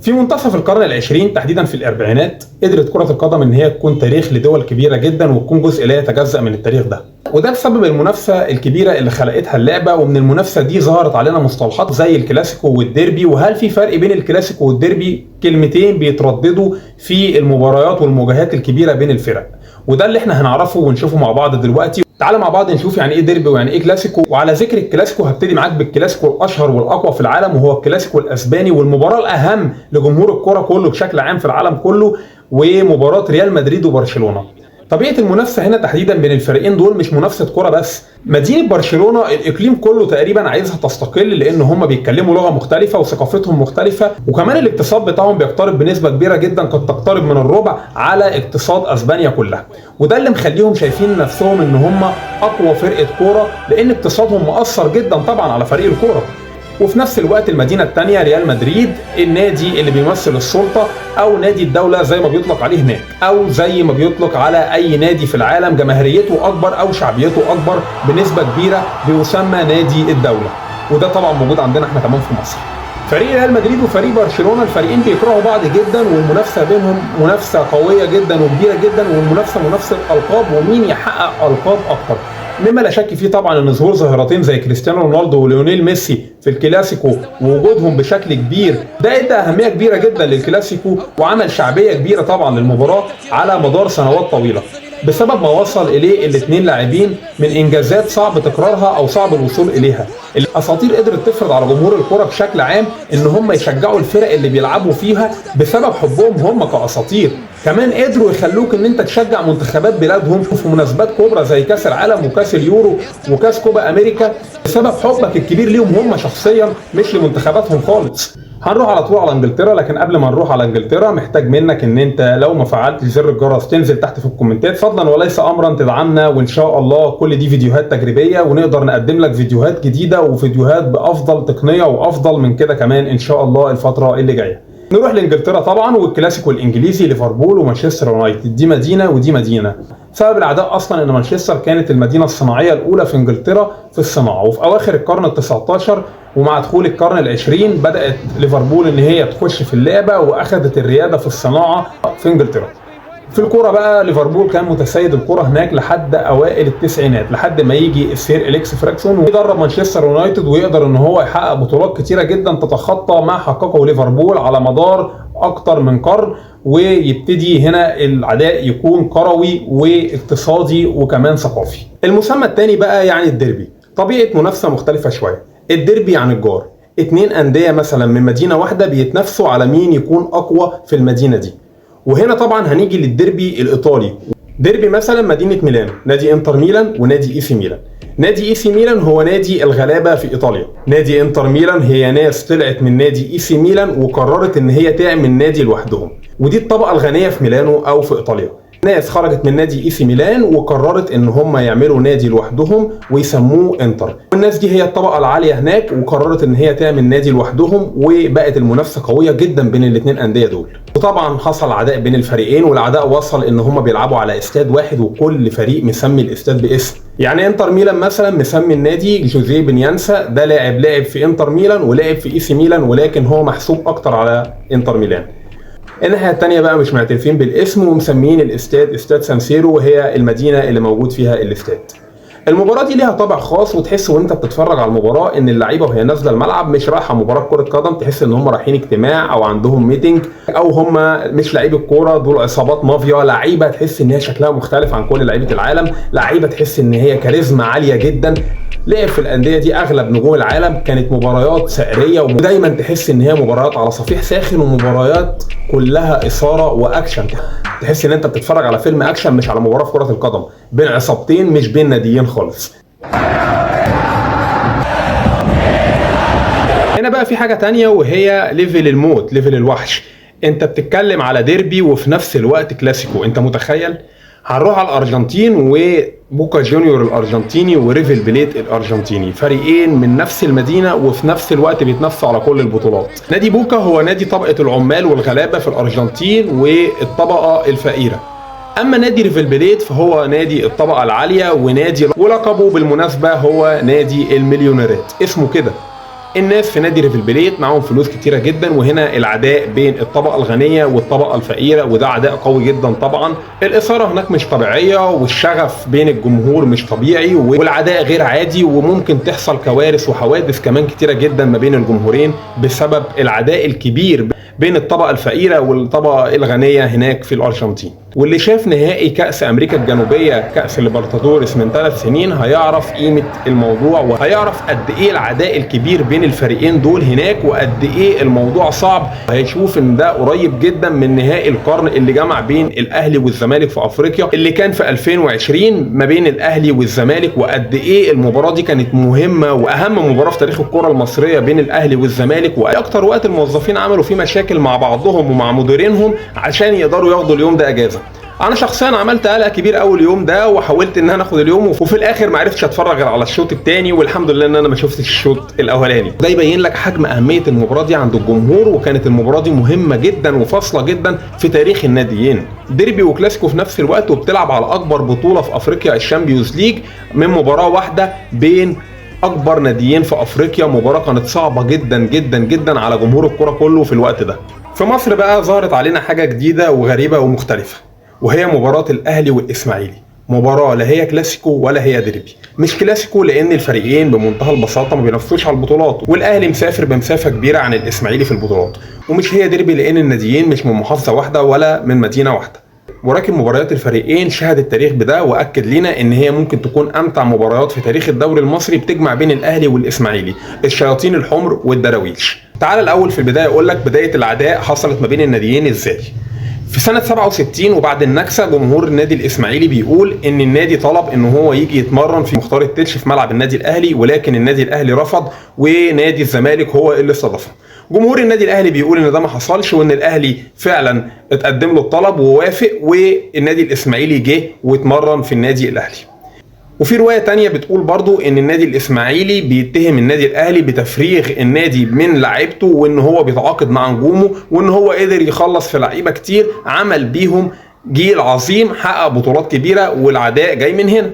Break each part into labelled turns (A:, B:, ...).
A: في منتصف القرن العشرين تحديدا في الاربعينات قدرت كرة القدم ان هي تكون تاريخ لدول كبيرة جدا وتكون جزء لا يتجزأ من التاريخ ده، وده بسبب المنافسة الكبيرة اللي خلقتها اللعبة. ومن المنافسة دي ظهرت علينا مصطلحات زي الكلاسيكو والديربي. وهل في فرق بين الكلاسيكو والديربي؟ كلمتين بيترددوا في المباريات والمواجهات الكبيرة بين الفرق، وده اللي احنا هنعرفه ونشوفه مع بعض دلوقتي. تعالى مع بعض نشوف يعني ايه ديربي ويعني ايه كلاسيكو. وعلى ذكر الكلاسيكو هبتدي معاك بالكلاسيكو الاشهر والاقوى في العالم، وهو الكلاسيكو الاسباني، والمباراه الاهم لجمهور الكره كله بشكل عام في العالم كله، ومباراه ريال مدريد وبرشلونه. طبيعه المنافسه هنا تحديدا بين الفريقين دول مش منافسه كره بس. مدينه برشلونه الاقليم كله تقريبا عايزها تستقل، لان هم بيتكلموا لغه مختلفه وثقافتهم مختلفه، وكمان الاقتصاد بتاعهم بيقترب بنسبه كبيره جدا، قد تقترب من الربع على اقتصاد اسبانيا كلها. وده اللي مخليهم شايفين نفسهم ان هم اقوى فرقه كوره، لان اقتصادهم مؤثر جدا طبعا على فريق الكوره. وفي نفس الوقت المدينة الثانية ريال مدريد، النادي اللي بيمثل السلطة أو نادي الدولة زي ما بيطلق عليه هناك، أو زي ما بيطلق على أي نادي في العالم جماهيريته أكبر أو شعبيته أكبر بنسبة كبيرة بيسمى نادي الدولة. وده طبعا موجود عندنا احنا كمان في مصر. فريق ريال مدريد وفريق برشلونة الفريقين بيكرهوا بعض جدا، والمنافسة بينهم منافسة قوية جدا وكبيرة جدا، والمنافسة منافسة ألقاب ومين يحقق ألقاب أكتر. مما لا شك فيه طبعا ان ظهور ظاهرتين زي كريستيانو رونالدو وليونيل ميسي في الكلاسيكو ووجودهم بشكل كبير ده ادى اهميه كبيره جدا للكلاسيكو، وعمل شعبيه كبيره طبعا للمباراه على مدار سنوات طويله، بسبب ما وصل اليه الاثنين لاعبين من انجازات صعب تكرارها او صعب الوصول اليها. الاساطير قدرت تفرض على جمهور الكره بشكل عام ان هم يشجعوا الفرق اللي بيلعبوا فيها بسبب حبهم هم كاساطير. كمان قدروا يخلوك ان انت تشجع منتخبات بلادهم في مناسبات كبرى زي كاس العالم وكاس اليورو وكاس كوبا امريكا بسبب حبك الكبير ليهم هم شخصيا مش لمنتخباتهم خالص. هنروح على طول على انجلترا، لكن قبل ما نروح على انجلترا محتاج منك ان انت لو ما فعلتش زر الجرس تنزل تحت في الكومنتات فضلا وليس امرا تدعمنا، وان شاء الله كل دي فيديوهات تجريبيه ونقدر نقدم لك فيديوهات جديده وفيديوهات بافضل تقنيه وافضل من كده كمان ان شاء الله الفتره اللي جايه. نروح لانجلترا طبعا، والكلاسيكو الانجليزي ليفربول ومانشستر يونايتد، دي مدينه ودي مدينه. سبب العداء اصلا ان مانشستر كانت المدينه الصناعيه الاولى في انجلترا في الصناعه، وفي اواخر القرن ال19 ومع دخول القرن ال20 بدات ليفربول ان هي تخش في اللعبه واخذت الرياده في الصناعه في انجلترا. في الكوره بقى ليفربول كان متسيد الكوره هناك لحد اوائل التسعينات، لحد ما يجي السير اليكس فريكسون ويدرب مانشستر يونايتد ويقدر ان هو يحقق بطولات كتيره جدا تتخطى ما حققه ليفربول على مدار اكتر من قرن، ويبتدي هنا العداء يكون كروي واقتصادي وكمان ثقافي. المسمى الثاني بقى يعني الديربي، طبيعه منافسه مختلفه شويه. الديربي يعني الجار، اتنين انديه مثلا من مدينه واحده بيتنافسوا على مين يكون اقوى في المدينه دي. وهنا طبعا هنيجي للديربي الايطالي. ديربي مثلا مدينه ميلان، نادي انتر ميلان ونادي اي سي ميلان. نادي اي سي ميلان هو نادي الغلابه في ايطاليا، نادي انتر ميلان هي ناس طلعت من نادي اي سي ميلان وقررت ان هي تعمل نادي لوحدهم، ودي الطبقه الغنيه في ميلانو او في ايطاليا. ناس خرجت من نادي اي سي ميلان وقررت ان هم يعملوا نادي لوحدهم ويسموه انتر، والناس دي هي الطبقه العاليه هناك وقررت ان هي تعمل نادي لوحدهم، وبقت المنافسه قويه جدا بين الاثنين انديه دول. وطبعا حصل عداء بين الفريقين، والعداء وصل ان هم بيلعبوا على استاد واحد وكل فريق مسمي الاستاد باسم. يعني انتر ميلان مثلا مسمي النادي جوزيه بنيانسا، ده لاعب في انتر ميلان ولعب في اي سي ميلان، ولكن هو محسوب اكتر على انتر ميلان. الناحيه الثانيه بقى مش معترفين بالاسم ومسمين الاستاد استاد سان سيرو، وهي المدينه اللي موجود فيها الاستاد. المباراه دي ليها طابع خاص، وتحس وانت بتتفرج على المباراه ان اللعيبه وهي نازله الملعب مش رايحه مباراه كره قدم، تحس ان هم رايحين اجتماع او عندهم ميتنج، او هم مش لعيبه الكوره، دول عصابات مافيا. لعيبه تحس ان هي شكلها مختلف عن كل لعيبه العالم، لعيبه تحس ان هي كاريزما عاليه جدا. لعب في الانديه دي اغلب نجوم العالم، كانت مباريات سائريه ودايما تحس ان هي مباريات على صفيح ساخن ومباريات كلها اثاره واكشن، تحس ان انت بتتفرج على فيلم اكشن مش على مباراه في كره القدم بين عصابتين مش بين ناديين خالص. هنا بقى في حاجه تانية وهي ليفل الموت، ليفل الوحش. انت بتتكلم على ديربي وفي نفس الوقت كلاسيكو، انت متخيل؟ هنروح على الارجنتين وبوكا جونيور الارجنتيني وريفل بليت الارجنتيني، فريقين من نفس المدينه وفي نفس الوقت بيتنافسوا على كل البطولات. نادي بوكا هو نادي طبقه العمال والغلابه في الارجنتين والطبقه الفقيره، اما نادي ريفل بليت فهو نادي الطبقه العاليه، ونادي ولقبه بالمناسبه هو نادي المليونيرات، اسمه كده. الناس في نادي ريفر بليت معاهم فلوس كتيره جدا، وهنا العداء بين الطبقه الغنيه والطبقه الفقيره، وده عداء قوي جدا طبعا. الاثاره هناك مش طبيعيه، والشغف بين الجمهور مش طبيعي، والعداء غير عادي، وممكن تحصل كوارث وحوادث كمان كتيره جدا ما بين الجمهورين بسبب العداء الكبير بين الطبقه الفقيره والطبقه الغنيه هناك في الارجنتين. واللي شاف نهائي كأس أمريكا الجنوبية كأس ليبرتادوريس من 3 سنين هيعرف قيمة الموضوع، وهيعرف قد إيه العداء الكبير بين الفريقين دول هناك، وقد إيه الموضوع صعب. هيشوف إن ده قريب جدا من نهائي القرن اللي جمع بين الأهلي والزمالك في أفريقيا اللي كان في 2020 ما بين الأهلي والزمالك، وقد إيه المباراة دي كانت مهمة وأهم مباراة في تاريخ الكرة المصرية بين الأهلي والزمالك، وأكتر وقت الموظفين عملوا فيه مشاكل مع بعضهم ومع مديرينهم عشان يقدروا ياخدوا اليوم ده أجازة. انا شخصيا عملت قلق كبير قوي اليوم ده، وحاولت ان انا اخد اليوم، وفي الاخر ما عرفتش اتفرج غير على الشوط الثاني، والحمد لله ان انا ما شفتش الشوط الاولاني. ده يبين لك حجم اهميه المباراه دي عند الجمهور، وكانت المباراه دي مهمه جدا وفاصله جدا في تاريخ الناديين. ديربي وكلاسيكو في نفس الوقت، وبتلعب على اكبر بطوله في افريقيا الشامبيونز ليج من مباراه واحده بين اكبر ناديين في افريقيا. مباراه كانت صعبه جدا جدا جدا على جمهور الكره كله في الوقت ده. في مصر بقى ظهرت علينا حاجه جديده وغريبه ومختلفه، وهي مباراة الأهلي والإسماعيلي. مباراة لا هي كلاسيكو ولا هي ديربي. مش كلاسيكو لأن الفريقين بمنتهى البساطة ما بينافسوش على البطولات، والأهلي مسافر بمسافة كبيرة عن الإسماعيلي في البطولات. ومش هي ديربي لأن الناديين مش من محافظة واحدة ولا من مدينة واحدة. ولكن مباريات الفريقين شهد التاريخ بده، وأكد لنا إن هي ممكن تكون أمتع مباريات في تاريخ الدوري المصري، بتجمع بين الأهلي والإسماعيلي، الشياطين الحمر والدراويش. تعال الأول في البداية أقول لك بداية العداء حصلت ما بين الناديين إزاي. في سنة 67 وبعد النكسة، جمهور النادي الإسماعيلي بيقول إن النادي طلب إن هو يجي يتمرن في مختار التتش في ملعب النادي الأهلي، ولكن النادي الأهلي رفض، ونادي الزمالك هو اللي استضافه. جمهور النادي الأهلي بيقول إن ده ما حصلش، وإن الأهلي فعلا اتقدم له الطلب ووافق، والنادي الإسماعيلي جه واتمرن في النادي الأهلي. وفي رواية تانية بتقول برضو ان النادي الاسماعيلي بيتهم النادي الاهلي بتفريغ النادي من لعيبته، وان هو بيتعاقد مع نجومه، وان هو قدر يخلص في لعيبة كتير عمل بيهم جيل عظيم حقق بطولات كبيرة، والعداء جاي من هنا.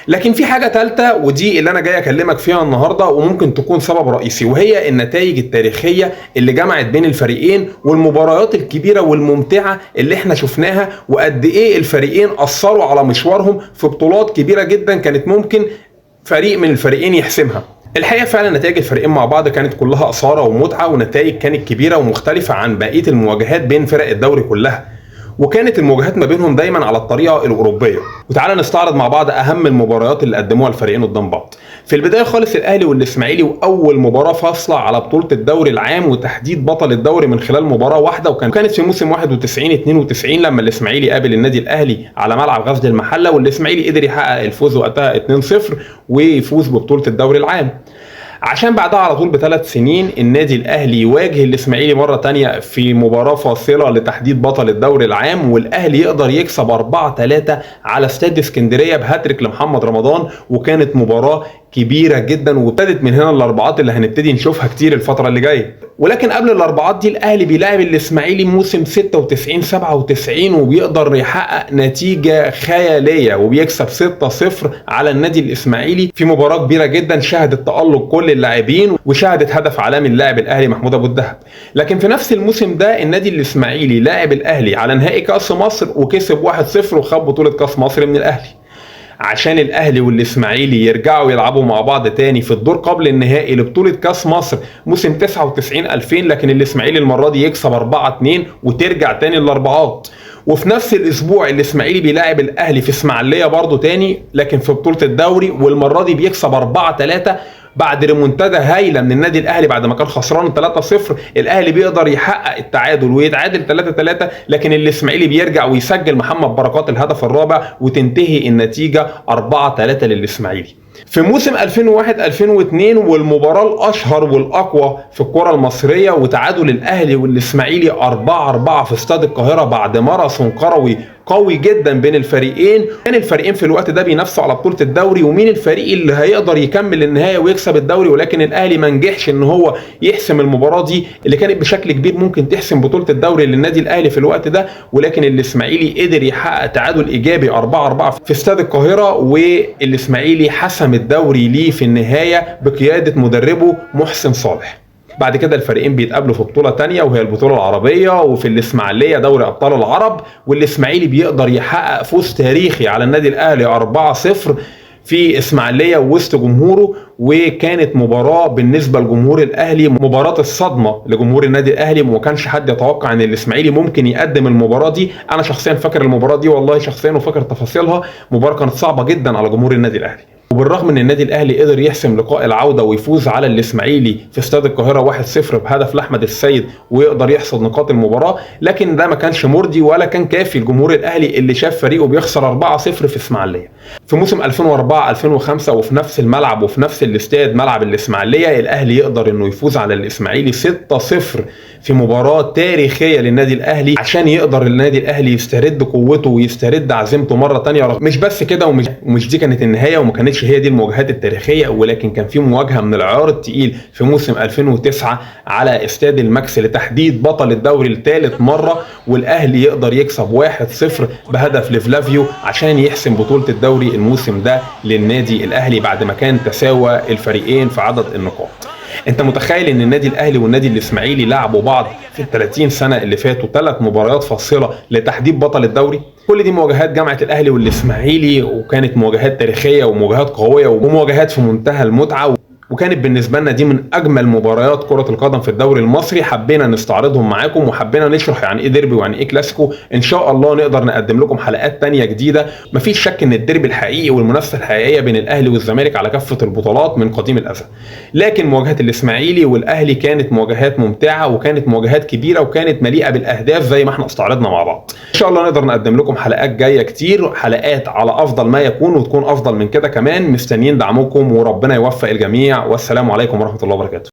A: لكن في حاجة ثالثة، ودي اللي أنا جاي أكلمك فيها النهاردة، وممكن تكون سبب رئيسي، وهي النتائج التاريخية اللي جمعت بين الفريقين، والمباريات الكبيرة والممتعة اللي احنا شفناها، وقد إيه الفريقين أثروا على مشوارهم في بطولات كبيرة جدا كانت ممكن فريق من الفريقين يحسمها. الحقيقة فعلا نتائج الفريقين مع بعض كانت كلها إثارة ومتعة، ونتائج كانت كبيرة ومختلفة عن بقية المواجهات بين فرق الدوري كلها، وكانت المواجهات ما بينهم دايما على الطريقه الاوروبيه. وتعالى نستعرض مع بعض اهم المباريات اللي قدموها الفريقين قدام بعض. في البدايه خالص الاهلي والاسماعيلي، واول مباراه فاصله على بطوله الدوري العام وتحديد بطل الدوري من خلال مباراه واحده، وكانت في موسم 91 92 لما الاسماعيلي قابل النادي الاهلي على ملعب غزل المحله، والاسماعيلي قدر يحقق الفوز وقتها 2-0 ويفوز ببطوله الدوري العام. عشان بعدها على طول ب3 سنين النادي الاهلي يواجه الاسماعيلي مره تانية في مباراه فاصله لتحديد بطل الدوري العام، والاهلي يقدر يكسب 4-3 على استاد اسكندريه بهاتريك لمحمد رمضان، وكانت مباراه كبيره جدا، وابتدت من هنا الاربعات اللي هنبتدي نشوفها كتير الفتره اللي جايه. ولكن قبل الاربعات دي الاهلي بيلاعب الاسماعيلي موسم 96 97 وبيقدر يحقق نتيجه خياليه، وبيكسب 6-0 على النادي الاسماعيلي في مباراه كبيره جدا شهدت تالق كل اللاعبين، وشهدت هدف عالمي اللاعب الاهلي محمود ابو الدهب. لكن في نفس الموسم ده النادي الاسماعيلي لاعب الاهلي على نهائي كاس مصر وكسب 1-0 وخد بطوله كاس مصر من الاهلي. عشان الاهلي والاسماعيلي يرجعوا يلعبوا مع بعض تاني في الدور قبل النهائي لبطوله كاس مصر موسم 99 2000، لكن الاسماعيلي المره دي يكسب 4-2 وترجع تاني الاربعات. وفي نفس الاسبوع الاسماعيلي بيلاعب الاهلي في اسماعيليه برضه تاني، لكن في بطوله الدوري، والمره دي بيكسب 4-3 بعد ريمونتادا هايله من النادي الاهلي. بعد ما كان خسران 3-0 الاهلي بيقدر يحقق التعادل ويتعادل 3-3، لكن الاسماعيلي بيرجع ويسجل محمد بركات الهدف الرابع، وتنتهي النتيجه 4-3 للاسماعيلي. في موسم 2001 2002 والمباراه الاشهر والاقوى في الكره المصريه، وتعادل الاهلي والاسماعيلي 4-4 في استاد القاهره بعد ماراثون كروي قوي جدا بين الفريقين. كان الفريقين في الوقت ده بينافسوا على بطولة الدوري ومين الفريق اللي هيقدر يكمل النهاية ويكسب الدوري، ولكن الاهلي ما نجحش ان هو يحسم المباراة دي اللي كانت بشكل كبير ممكن تحسم بطولة الدوري للنادي الاهلي في الوقت ده. ولكن الاسماعيلي قدر يحقق تعادل ايجابي 4-4 في استاد القاهرة، والاسماعيلي حسم الدوري ليه في النهاية بقيادة مدربه محسن صالح. بعد كده الفريقين بيتقابلوا في بطولة تانية وهي البطولة العربية، وفي الإسماعيلية دوري أبطال العرب، والإسماعيلي بيقدر يحقق فوز تاريخي على النادي الأهلي 4-0 في إسماعيلية وسط جمهوره. وكانت مباراة بالنسبة لجمهور الأهلي مباراة الصدمة لجمهور النادي الأهلي، وما كانش حد يتوقع ان الإسماعيلي ممكن يقدم المباراة دي. انا شخصيا فاكر المباراة دي والله شخصيا وفاكر تفاصيلها. مباراة كانت صعبة جدا على جمهور النادي الأهلي، وبالرغم ان النادي الاهلي قدر يحسم لقاء العوده ويفوز على الاسماعيلي في استاد القاهره 1-0 بهدف لاحمد السيد ويقدر يحصد نقاط المباراه، لكن ده ما كانش مرضي ولا كان كافي لجمهور الاهلي اللي شاف فريقه بيخسر 4-0 في اسماعيليه. في موسم 2004 2005 وفي نفس الملعب وفي نفس الاستاد ملعب الاسماعيليه الاهلي يقدر انه يفوز على الاسماعيلي 6-0 في مباراه تاريخيه للنادي الاهلي، عشان يقدر النادي الاهلي يسترد قوته ويسترد عزيمته مره ثانيه. مش بس كده، ومش دي كانت النهايه وما كانتش هي دي المواجهات التاريخيه، ولكن كان في مواجهه من العيار الثقيل في موسم 2009 على استاد الماكس لتحديد بطل الدوري لثالث مره، والاهلي يقدر يكسب 1-0 بهدف لفلافيو عشان يحسم بطوله الدوري الموسم ده للنادي الاهلي بعد ما كان تساوى الفريقين في عدد النقاط. انت متخيل ان النادي الاهلي والنادي الاسماعيلي لعبوا بعض في ال 30 سنه اللي فاتوا 3 مباريات فاصله لتحديد بطل الدوري؟ كل دي مواجهات جامعه الاهلي والاسماعيلي، وكانت مواجهات تاريخيه ومواجهات قويه ومواجهات في منتهى المتعه، وكانت بالنسبه لنا دي من اجمل مباريات كره القدم في الدوري المصري. حبينا نستعرضهم معاكم وحبينا نشرح يعني ايه ديربي ويعني ايه كلاسيكو. ان شاء الله نقدر نقدم لكم حلقات تانية جديده. مفيش شك ان الديربي الحقيقي والمنافسه الحقيقيه بين الاهلي والزمالك على كافه البطولات من قديم الازل، لكن مواجهه الاسماعيلي والاهلي كانت مواجهات ممتعه وكانت مواجهات كبيره وكانت مليئه بالاهداف زي ما احنا استعرضنا مع بعض. ان شاء الله نقدر نقدم لكم حلقات جايه كتير، حلقات على افضل ما يكون وتكون افضل من كده كمان. مستنيين دعمكم وربنا يوفق الجميع، والسلام عليكم ورحمه الله وبركاته.